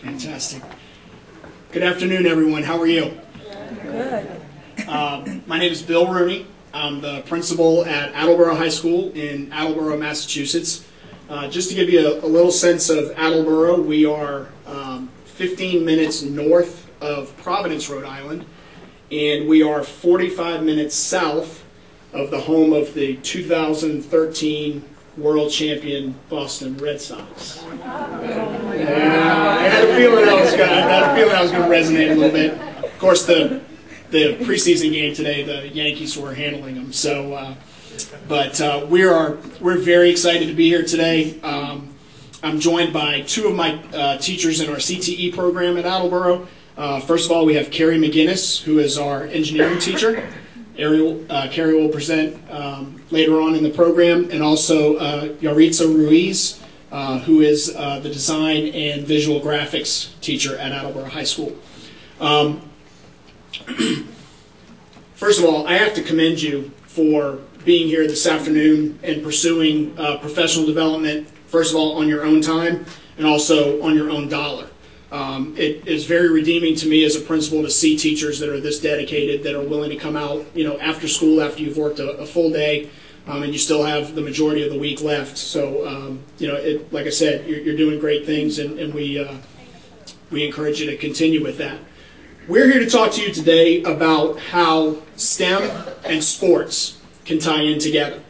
Fantastic. Good afternoon, everyone. How are you? Good. My name is Bill Rooney. I'm the principal at Attleboro High School in Attleboro, Massachusetts. Just to give you a little sense of Attleboro, we are 15 minutes north of Providence, Rhode Island, and we are 45 minutes south of the home of the 2013 world champion Boston Red Sox. Yeah, I had a feeling I was going to resonate a little bit. Of course, the preseason game today, the Yankees were handling them. So, we're very excited to be here today. I'm joined by two of my teachers in our CTE program at Attleboro. First of all, we have Carrie McGinnis, who is our engineering teacher. Carrie will present later on in the program, and also Yaritza Ruiz, who is the design and visual graphics teacher at Attleboro High School. First of all, I have to commend you for being here this afternoon and pursuing professional development, first of all, on your own time and also on your own dollar. It is very redeeming to me as a principal to see teachers that are this dedicated, that are willing to come out, after school, after you've worked a full day, and you still have the majority of the week left. So, like I said, you're doing great things, and we encourage you to continue with that. We're here to talk to you today about how STEM and sports can tie in together.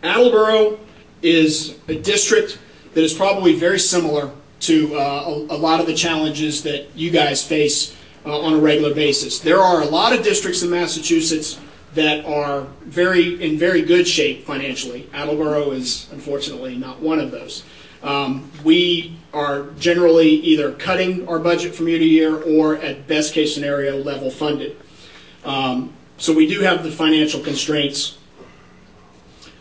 Attleboro is a district that is probably very similar to a lot of the challenges that you guys face on a regular basis. There are a lot of districts in Massachusetts that are in very good shape financially. Attleboro is unfortunately not one of those. We are generally either cutting our budget from year to year or, at best case scenario, level funded. So we do have the financial constraints.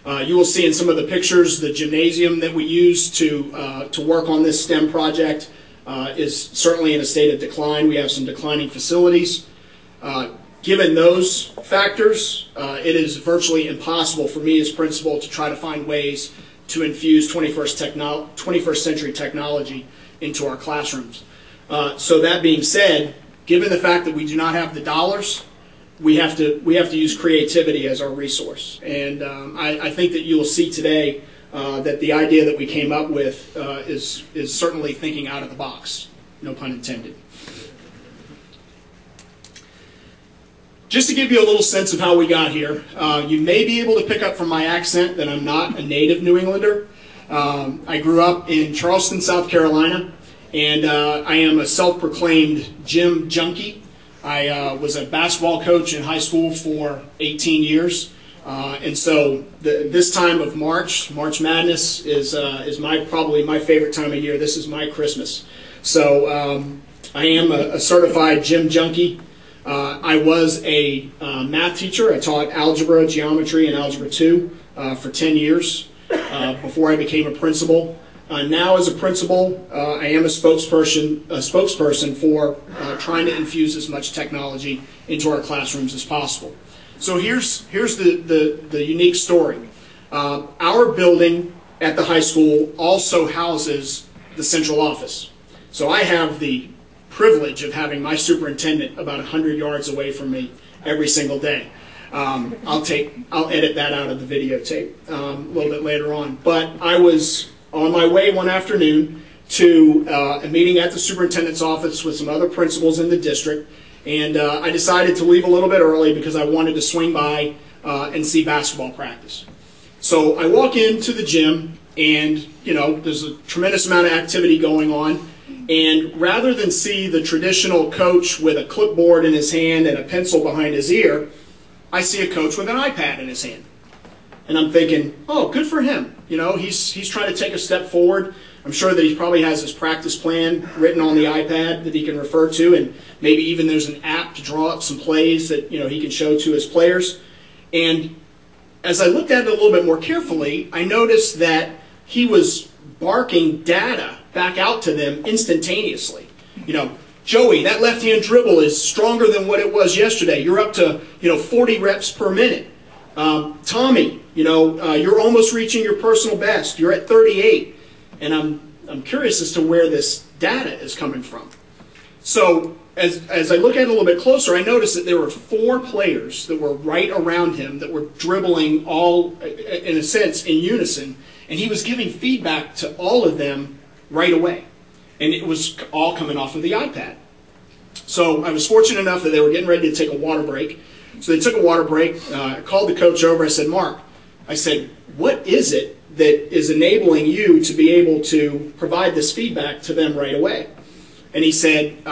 You will see in some of the pictures the gymnasium that we use to work on this STEM project is certainly in a state of decline. We have some declining facilities. Given those factors, it is virtually impossible for me as principal to try to find ways to infuse 21st century technology into our classrooms. So that being said, given the fact that we do not have the dollars, we have to use creativity as our resource. And I think that you will see today that the idea that we came up with is certainly thinking out of the box, no pun intended. Just to give you a little sense of how we got here, you may be able to pick up from my accent that I'm not a native New Englander. I grew up in Charleston, South Carolina, and I am a self-proclaimed gym junkie. I was a basketball coach in high school for 18 years, and so this time of March Madness is probably my favorite time of year. This is my Christmas. So I am a certified gym junkie. I was a math teacher. I taught algebra, geometry, and algebra 2 for 10 years before I became a principal. Now as a principal, I am a spokesperson for trying to infuse as much technology into our classrooms as possible. So here's the unique story. Our building at the high school also houses the central office. So I have the privilege of having my superintendent about 100 yards away from me every single day. I'll edit that out of the videotape a little bit later on. But I was on my way one afternoon to a meeting at the superintendent's office with some other principals in the district, and I decided to leave a little bit early because I wanted to swing by and see basketball practice. So I walk into the gym, and there's a tremendous amount of activity going on. And rather than see the traditional coach with a clipboard in his hand and a pencil behind his ear, I see a coach with an iPad in his hand. And I'm thinking, oh, good for him. He's trying to take a step forward. I'm sure that he probably has his practice plan written on the iPad that he can refer to, and maybe even there's an app to draw up some plays that he can show to his players. And as I looked at it a little bit more carefully, I noticed that he was barking data back out to them instantaneously. Joey, that left-hand dribble is stronger than what it was yesterday. You're up to 40 reps per minute. Tommy, you're almost reaching your personal best. You're at 38. And I'm I'm curious as to where this data is coming from. So as I look at it a little bit closer, I noticed that there were 4 players that were right around him that were dribbling all, in a sense, in unison, and he was giving feedback to all of them right away. And it was all coming off of the iPad. So I was fortunate enough that they were getting ready to take a water break. So they took a water break. I called the coach over. I said, Mark, I said, what is it that is enabling you to be able to provide this feedback to them right away? And he said,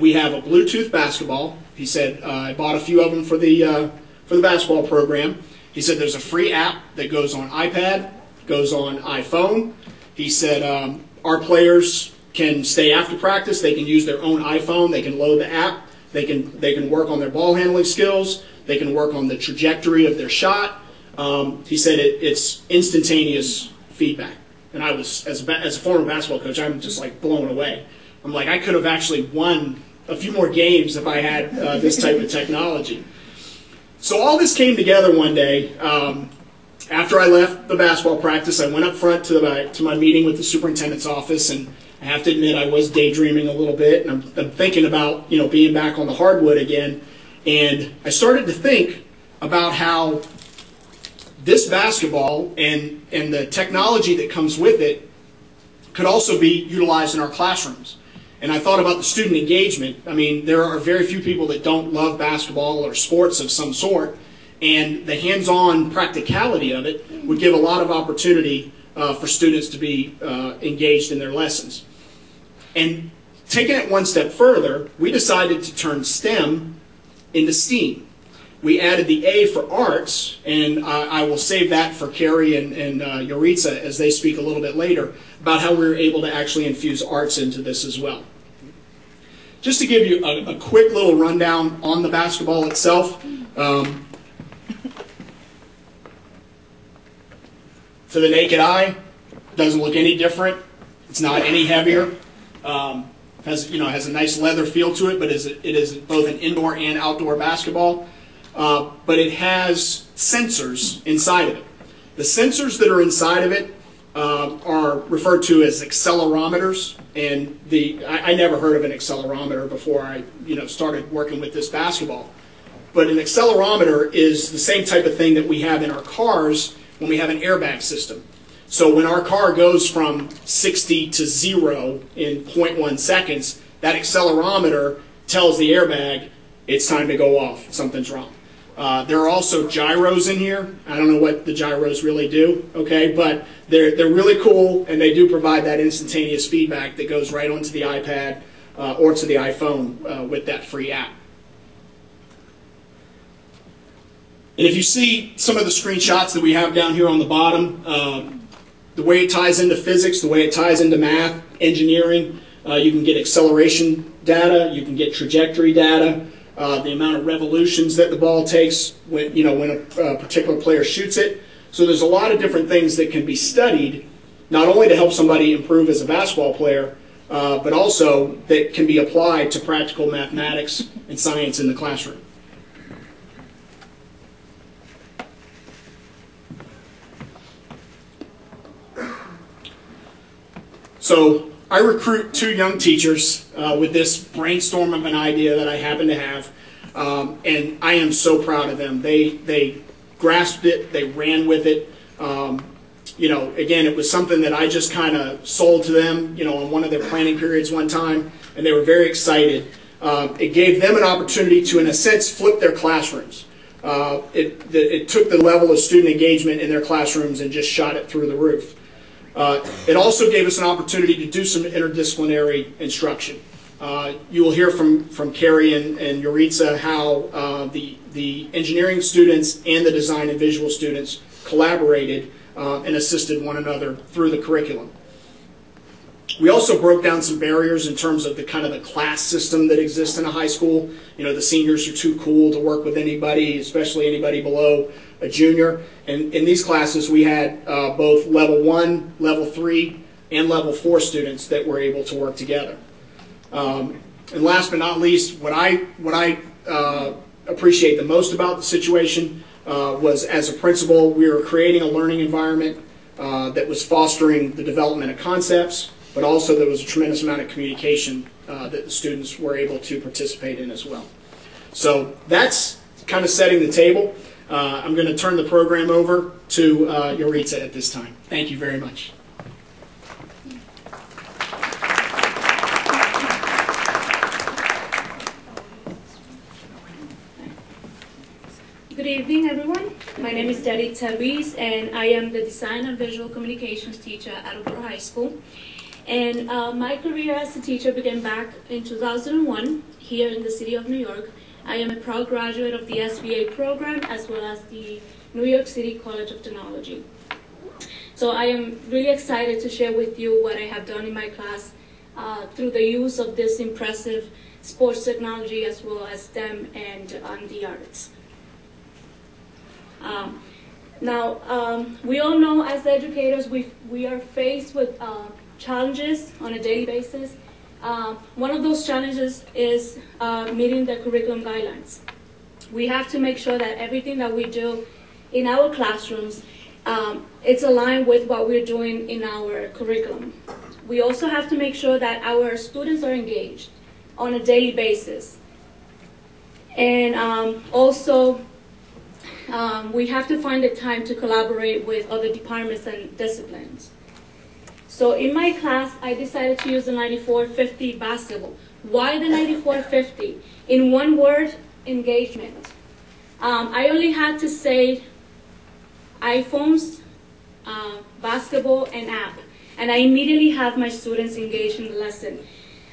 we have a Bluetooth basketball. He said, I bought a few of them for the basketball program. He said, there's a free app that goes on iPad, goes on iPhone. He said, our players can stay after practice. They can use their own iPhone. They can load the app. They can work on their ball handling skills. They can work on the trajectory of their shot. He said it's instantaneous feedback. And I was, as a former basketball coach, I'm just like blown away. I'm like, I could have actually won a few more games if I had this type of technology. So all this came together one day. After I left the basketball practice, I went up front to my meeting with the superintendent's office, and I have to admit I was daydreaming a little bit, and I'm thinking about being back on the hardwood again. And I started to think about how this basketball and the technology that comes with it could also be utilized in our classrooms. And I thought about the student engagement. I mean, there are very few people that don't love basketball or sports of some sort, and the hands-on practicality of it would give a lot of opportunity for students to be engaged in their lessons. And taking it one step further, we decided to turn STEM into STEAM. We added the A for arts, and I will save that for Carrie and Yoritza as they speak a little bit later about how we were able to actually infuse arts into this as well. Just to give you a quick little rundown on the basketball itself. To the naked eye, it doesn't look any different. It's not any heavier. Has a nice leather feel to it, but it is both an indoor and outdoor basketball. But it has sensors inside of it. The sensors that are inside of it are referred to as accelerometers, and I never heard of an accelerometer before I started working with this basketball. But an accelerometer is the same type of thing that we have in our cars when we have an airbag system. So when our car goes from 60 to 0 in 0.1 seconds, that accelerometer tells the airbag it's time to go off, something's wrong. There are also gyros in here. I don't know what the gyros really do, okay, but they're really cool, and they do provide that instantaneous feedback that goes right onto the iPad or to the iPhone with that free app. And if you see some of the screenshots that we have down here on the bottom, the way it ties into physics, the way it ties into math, engineering, you can get acceleration data, you can get trajectory data, the amount of revolutions that the ball takes when a particular player shoots it. So there's a lot of different things that can be studied, not only to help somebody improve as a basketball player, but also that can be applied to practical mathematics and science in the classroom. So I recruit 2 young teachers with this brainstorm of an idea that I happen to have, and I am so proud of them. They grasped it, they ran with it. Again, it was something that I just kind of sold to them, on one of their planning periods one time, and they were very excited. It gave them an opportunity to, in a sense, flip their classrooms. It took the level of student engagement in their classrooms and just shot it through the roof. It also gave us an opportunity to do some interdisciplinary instruction. You will hear from Carrie and Yoritza how the engineering students and the design and visual students collaborated and assisted one another through the curriculum. We also broke down some barriers in terms of the kind of the class system that exists in a high school. The seniors are too cool to work with anybody, especially anybody below a junior. And in these classes, we had both level 1, level 3, and level 4 students that were able to work together. And last but not least, what I appreciate the most about the situation was, as a principal, we were creating a learning environment that was fostering the development of concepts, but also there was a tremendous amount of communication that the students were able to participate in as well. So that's kind of setting the table. I'm going to turn the program over to Yoritza at this time. Thank you very much. Good evening, everyone. My name is Yoritza Ruiz, and I am the Design and Visual Communications teacher at Attleboro High School. And my career as a teacher began back in 2001 here in the city of New York. I am a proud graduate of the SBA program as well as the New York City College of Technology. So I am really excited to share with you what I have done in my class through the use of this impressive sports technology as well as STEM and the arts. We all know as educators we are faced with challenges on a daily basis. One of those challenges is meeting the curriculum guidelines. We have to make sure that everything that we do in our classrooms, it's aligned with what we're doing in our curriculum. We also have to make sure that our students are engaged on a daily basis. And we have to find the time to collaborate with other departments and disciplines. So in my class, I decided to use the 94Fifty basketball. Why the 94Fifty? In one word, engagement. I only had to say iPhones, basketball, and app. And I immediately have my students engaged in the lesson.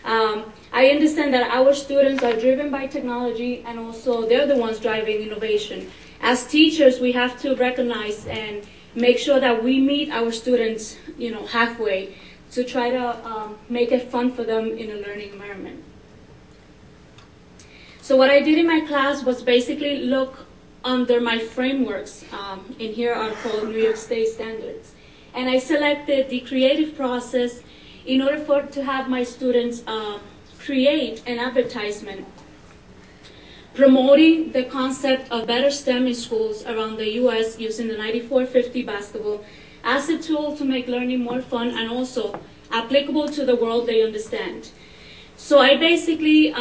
I understand that our students are driven by technology, and also they're the ones driving innovation. As teachers, we have to recognize and make sure that we meet our students, halfway to try to make it fun for them in a learning environment. So what I did in my class was basically look under my frameworks. In here are called New York State standards. And I selected the creative process in order to have my students create an advertisement promoting the concept of better STEM in schools around the U.S. using the 94Fifty basketball as a tool to make learning more fun and also applicable to the world they understand. So I basically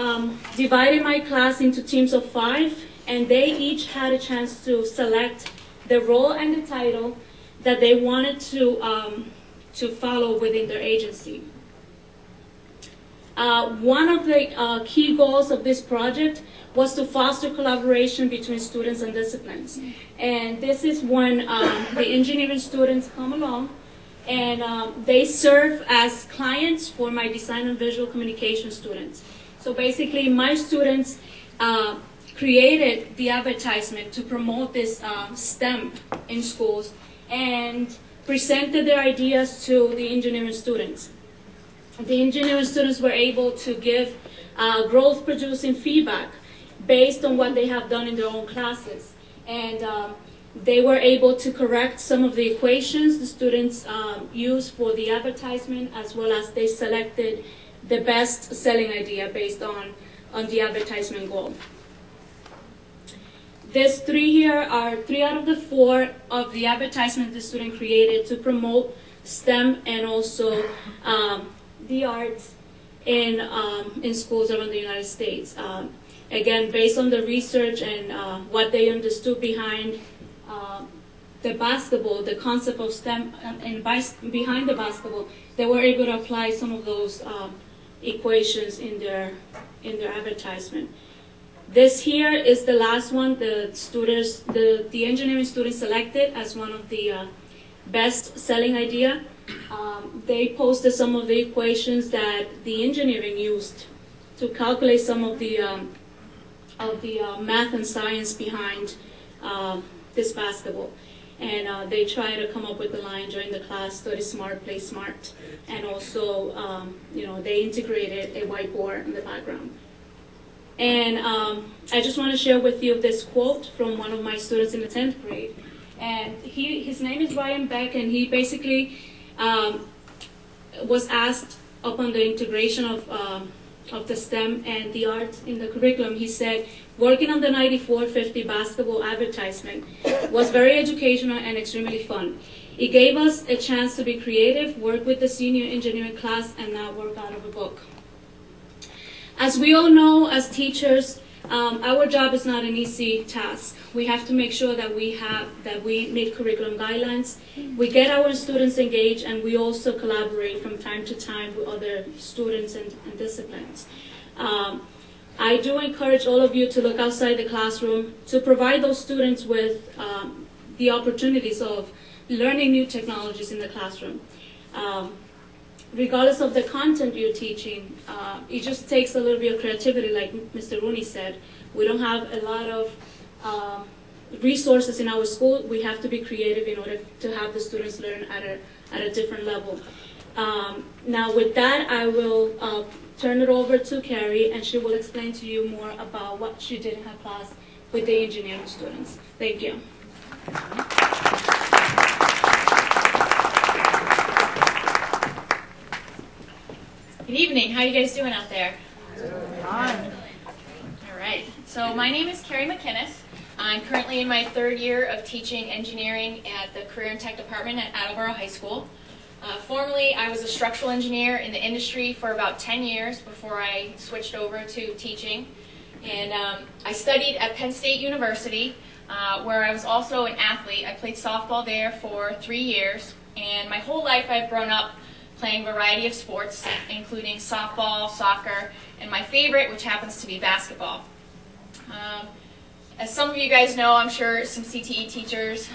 divided my class into teams of 5, and they each had a chance to select the role and the title that they wanted to follow within their agency. One of the key goals of this project was to foster collaboration between students and disciplines. And this is when the engineering students come along and they serve as clients for my design and visual communication students. So basically my students created the advertisement to promote this STEM in schools and presented their ideas to the engineering students. The engineering students were able to give growth-producing feedback based on what they have done in their own classes. And they were able to correct some of the equations the students used for the advertisement, as well as they selected the best selling idea based on the advertisement goal. These 3 here are 3 out of the 4 of the advertisement the student created to promote STEM and also the arts in schools around the United States. Again, based on the research and what they understood behind the basketball, the concept of STEM, and behind the basketball, they were able to apply some of those equations in their advertisement. This here is the last one. The students, the engineering students selected as one of the best selling idea. They posted some of the equations that the engineering used to calculate some of the math and science behind this basketball. And they try to come up with the line during the class, study smart, play smart. And also, they integrated a whiteboard in the background. And I just want to share with you this quote from one of my students in the 10th grade. And his name is Ryan Beck, and he basically was asked upon the integration of the STEM and the arts in the curriculum. He said, working on the 94Fifty basketball advertisement was very educational and extremely fun. It gave us a chance to be creative, work with the senior engineering class, and not work out of a book. As we all know, as teachers, our job is not an easy task. We have to make sure that we make curriculum guidelines, we get our students engaged, and we also collaborate from time to time with other students and disciplines. I do encourage all of you to look outside the classroom to provide those students with the opportunities of learning new technologies in the classroom. Regardless of the content you're teaching, it just takes a little bit of creativity, like Mr. Rooney said. We don't have a lot of resources in our school. We have to be creative in order to have the students learn at a different level. Now with that, I will turn it over to Carrie, and she will explain to you more about what she did in her class with the engineering students. Thank you. Good evening. How are you guys doing out there? All right. So my name is Carrie McInnes. I'm currently in my third year of teaching engineering at the Career and Tech Department at Attleboro High School. Formerly, I was a structural engineer in the industry for about 10 years before I switched over to teaching. And I studied at Penn State University, where I was also an athlete. I played softball there for 3 years, and my whole life I've grown up playing a variety of sports, including softball, soccer, and my favorite, which happens to be basketball. As some of you guys know, I'm sure some CTE teachers,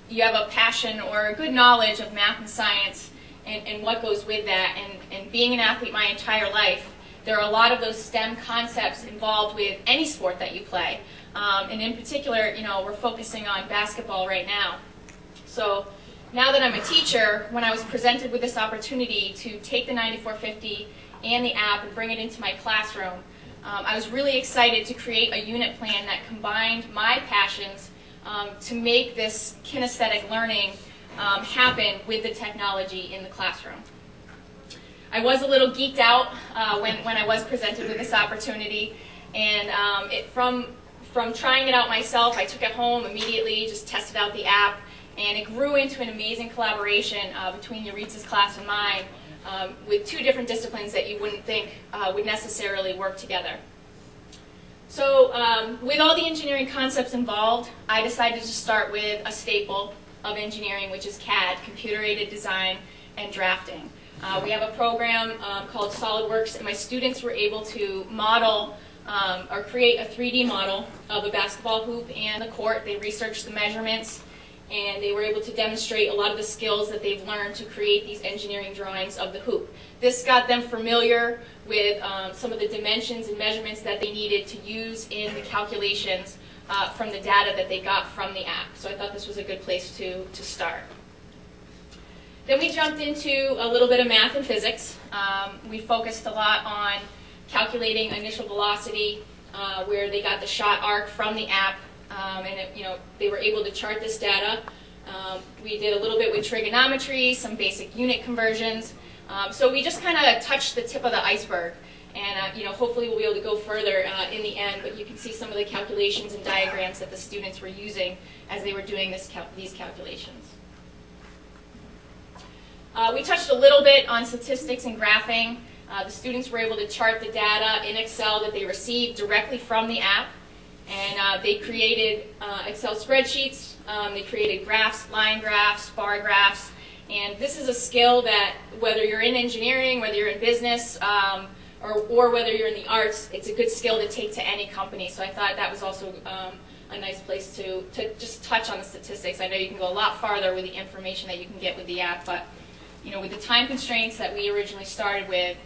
you have a passion or a good knowledge of math and science and what goes with that. And being an athlete my entire life, there are a lot of those STEM concepts involved with any sport that you play. And in particular, you know, we're focusing on basketball right now. So now that I'm a teacher, when I was presented with this opportunity to take the 94Fifty and the app and bring it into my classroom, I was really excited to create a unit plan that combined my passions to make this kinesthetic learning happen with the technology in the classroom. I was a little geeked out when I was presented with this opportunity, and from trying it out myself, I took it home immediately, just tested out the app, and it grew into an amazing collaboration between Yuritsa's class and mine with two different disciplines that you wouldn't think would necessarily work together. So with all the engineering concepts involved, I decided to start with a staple of engineering, which is CAD, computer-aided design and drafting. We have a program called SolidWorks, and my students were able to model or create a 3D model of a basketball hoop and the court. They researched the measurements, and they were able to demonstrate a lot of the skills that they've learned to create these engineering drawings of the hoop. This got them familiar with some of the dimensions and measurements that they needed to use in the calculations from the data that they got from the app. So I thought this was a good place to start. Then we jumped into a little bit of math and physics. We focused a lot on calculating initial velocity, where they got the shot arc from the app. They were able to chart this data. We did a little bit with trigonometry, some basic unit conversions. So we just kind of touched the tip of the iceberg, and hopefully we'll be able to go further in the end. But you can see some of the calculations and diagrams that the students were using as they were doing these calculations. We touched a little bit on statistics and graphing. The students were able to chart the data in Excel that they received directly from the app. And they created Excel spreadsheets, they created graphs, line graphs, bar graphs, and this is a skill that whether you're in engineering, whether you're in business, or whether you're in the arts, it's a good skill to take to any company. So I thought that was also a nice place to just touch on the statistics. I know you can go a lot farther with the information that you can get with the app, but with the time constraints that we originally started with,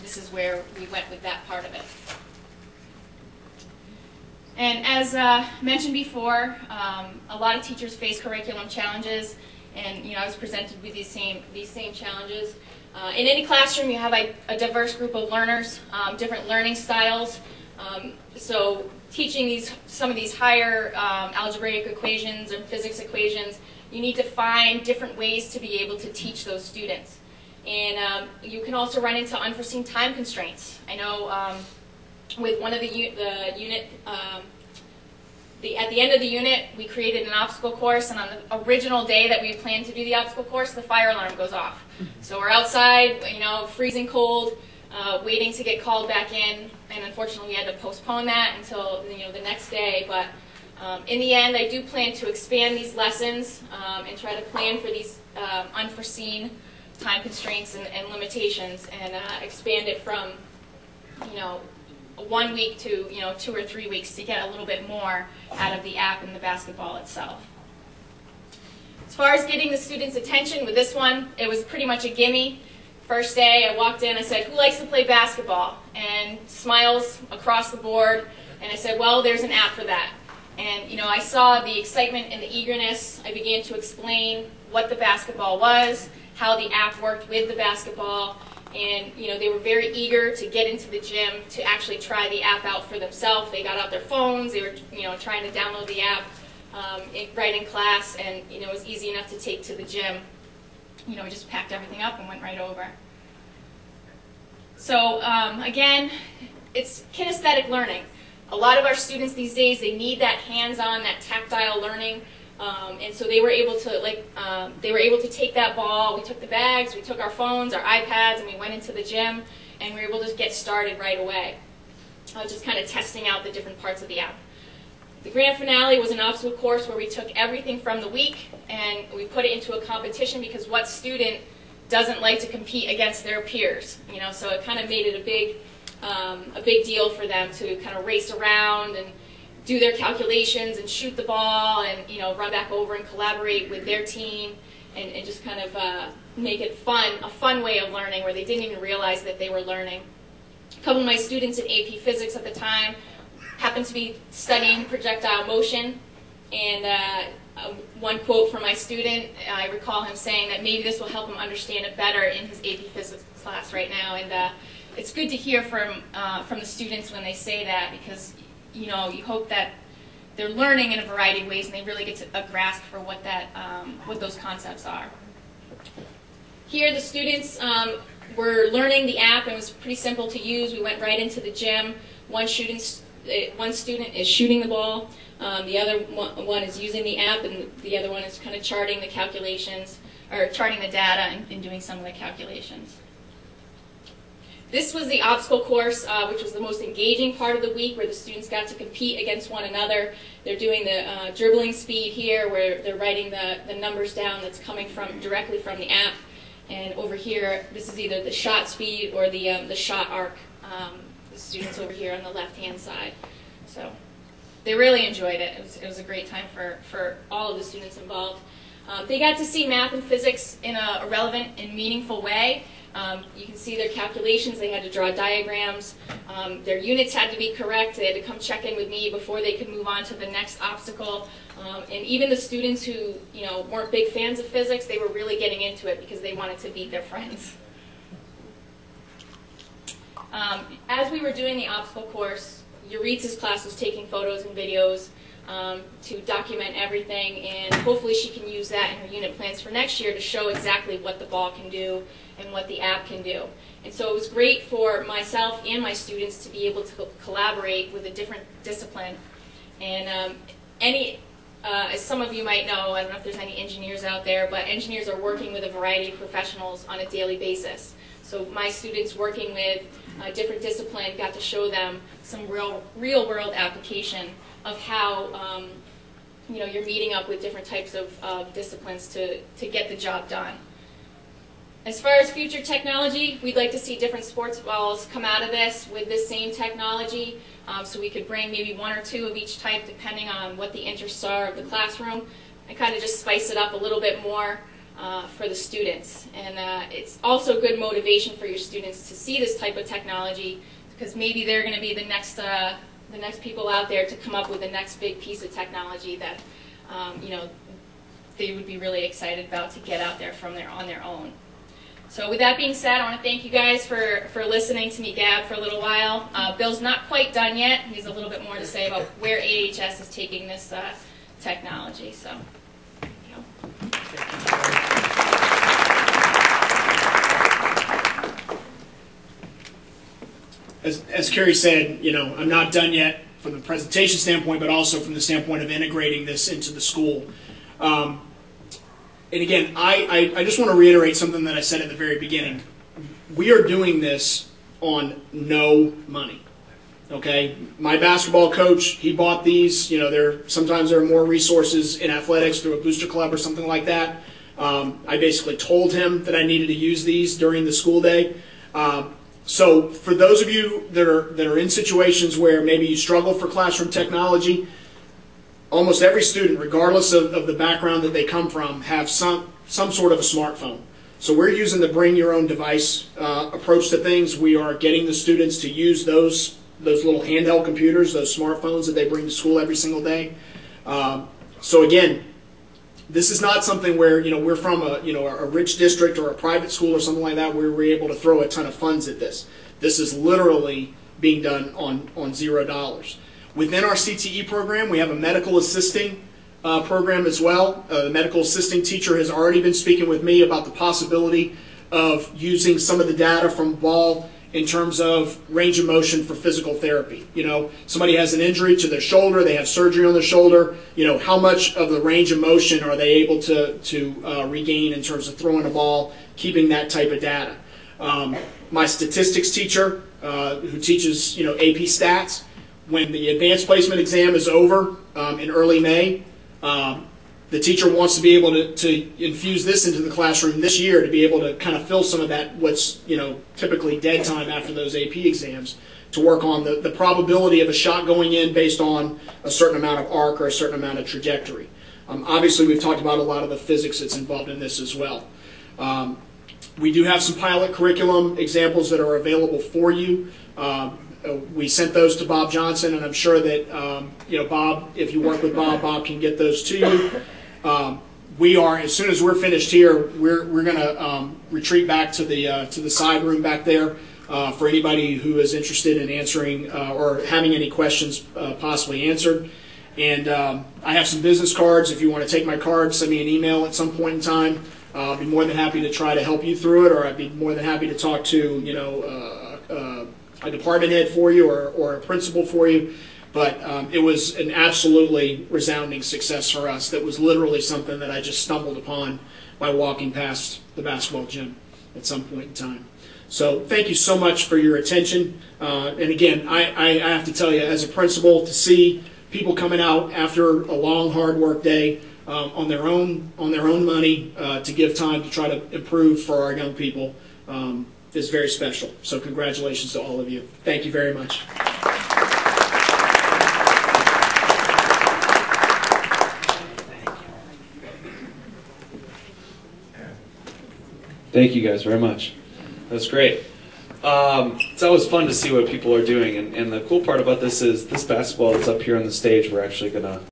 this is where we went with that part of it. And as mentioned before, a lot of teachers face curriculum challenges, and I was presented with these same challenges. In any classroom, you have a diverse group of learners, different learning styles. So teaching some of these higher algebraic equations and physics equations, you need to find different ways to be able to teach those students. And you can also run into unforeseen time constraints. I know with one of the unit At the end of the unit, we created an obstacle course, and on the original day that we planned to do the obstacle course, the fire alarm goes off. So we're outside, you know, freezing cold, waiting to get called back in, and unfortunately we had to postpone that until, you know, the next day. But in the end, I do plan to expand these lessons and try to plan for these unforeseen time constraints and limitations, and expand it from, you know, 1 week to, you know, 2 or 3 weeks to get a little bit more out of the app and the basketball itself. As far as getting the students' attention with this one, it was pretty much a gimme. First day, I walked in, I said, who likes to play basketball? And smiles across the board, and I said, well, there's an app for that. And, you know, I saw the excitement and the eagerness. I began to explain what the basketball was, how the app worked with the basketball, and, you know, they were very eager to get into the gym to actually try the app out for themselves. They got out their phones, they were, you know, trying to download the app right in class, and, you know, it was easy enough to take to the gym. You know, we just packed everything up and went right over. So, again, it's kinesthetic learning. A lot of our students these days, they need that hands-on, that tactile learning. And so they were able to take that ball. We took the bags, we took our phones, our iPads, and we went into the gym, and we were able to get started right away. Just kind of testing out the different parts of the app. The grand finale was an obstacle course where we took everything from the week and we put it into a competition, because what student doesn't like to compete against their peers? You know, so it kind of made it a big deal for them to kind of race around and do their calculations and shoot the ball and, you know, run back over and collaborate with their team, and just kind of make it fun, a fun way of learning where they didn't even realize that they were learning. A couple of my students in AP Physics at the time happened to be studying projectile motion, and one quote from my student, I recall him saying that maybe this will help him understand it better in his AP Physics class right now, and it's good to hear from the students when they say that, because, you know, you hope that they're learning in a variety of ways and they really get a grasp for what those concepts are. Here the students were learning the app, and it was pretty simple to use. We went right into the gym. One student is shooting the ball, the other one is using the app, and the other one is kind of charting the calculations, or charting the data and doing some of the calculations. This was the obstacle course, which was the most engaging part of the week, where the students got to compete against one another. They're doing the dribbling speed here, where they're writing the numbers down that's coming directly from the app. And over here, this is either the shot speed or the shot arc. The students over here on the left-hand side. So they really enjoyed it. It was a great time for all of the students involved. They got to see math and physics in a relevant and meaningful way. You can see their calculations. They had to draw diagrams. Their units had to be correct. They had to come check in with me before they could move on to the next obstacle. And even the students who, you know, weren't big fans of physics, they were really getting into it because they wanted to beat their friends. As we were doing the obstacle course, Yuritsa's class was taking photos and videos to document everything, and hopefully she can use that in her unit plans for next year to show exactly what the ball can do and what the app can do. And so it was great for myself and my students to be able to collaborate with a different discipline. And as some of you might know, I don't know if there's any engineers out there, but engineers are working with a variety of professionals on a daily basis. So my students working with a different discipline got to show them some real-world application of how you know, you're meeting up with different types of disciplines to get the job done. As far as future technology, we'd like to see different sports balls come out of this with this same technology, so we could bring maybe 1 or 2 of each type depending on what the interests are of the classroom, and kind of just spice it up a little bit more for the students. And it's also good motivation for your students to see this type of technology, because maybe they're going to be the next people out there to come up with the next big piece of technology that you know, they would be really excited about to get out there on their own. So with that being said, I want to thank you guys for listening to me gab for a little while. Bill's not quite done yet. He has a little bit more to say about where AHS is taking this technology. So, you know. As Carrie said, you know, I'm not done yet. from the presentation standpoint, but also from the standpoint of integrating this into the school. And again, I just want to reiterate something that I said at the very beginning. We are doing this on no money. Okay, my basketball coach, he bought these. You know, sometimes there are more resources in athletics through a booster club or something like that. I basically told him that I needed to use these during the school day. So for those of you that are in situations where maybe you struggle for classroom technology, almost every student, regardless of the background that they come from, have some sort of a smartphone. So we're using the bring your own device approach to things. We are getting the students to use those little handheld computers, those smartphones that they bring to school every single day. So again, this is not something where, you know, we're from a rich district or a private school or something like that where we're able to throw a ton of funds at this. This is literally being done on $0. Within our CTE program, we have a medical assisting program as well. The medical assisting teacher has already been speaking with me about the possibility of using some of the data from ball in terms of range of motion for physical therapy. You know, somebody has an injury to their shoulder, they have surgery on their shoulder, you know, how much of the range of motion are they able to regain in terms of throwing a ball, keeping that type of data. My statistics teacher, who teaches, you know, AP stats, when the advanced placement exam is over in early May, the teacher wants to be able to infuse this into the classroom this year to be able to kind of fill some of that, what's, you know, typically dead time after those AP exams, to work on the probability of a shot going in based on a certain amount of arc or a certain amount of trajectory. Obviously, we've talked about a lot of the physics that's involved in this as well. We do have some pilot curriculum examples that are available for you. We sent those to Bob Johnson, and I'm sure that you know, Bob, if you work with Bob, Bob can get those to you. We are, as soon as we're finished here, we're going to retreat back to the side room back there for anybody who is interested in answering or having any questions possibly answered. And I have some business cards. If you want to take my card, send me an email at some point in time. I'll be more than happy to try to help you through it, or I'd be more than happy to talk to, you know, a department head for you or a principal for you. But it was an absolutely resounding success for us. That was literally something that I just stumbled upon by walking past the basketball gym at some point in time. So thank you so much for your attention. And again, I have to tell you, as a principal, to see people coming out after a long, hard work day on their own money to give time to try to improve for our young people is very special. So congratulations to all of you. Thank you very much. Thank you guys very much. That's great. It's always fun to see what people are doing, and the cool part about this is this basketball that's up here on the stage, we're actually going to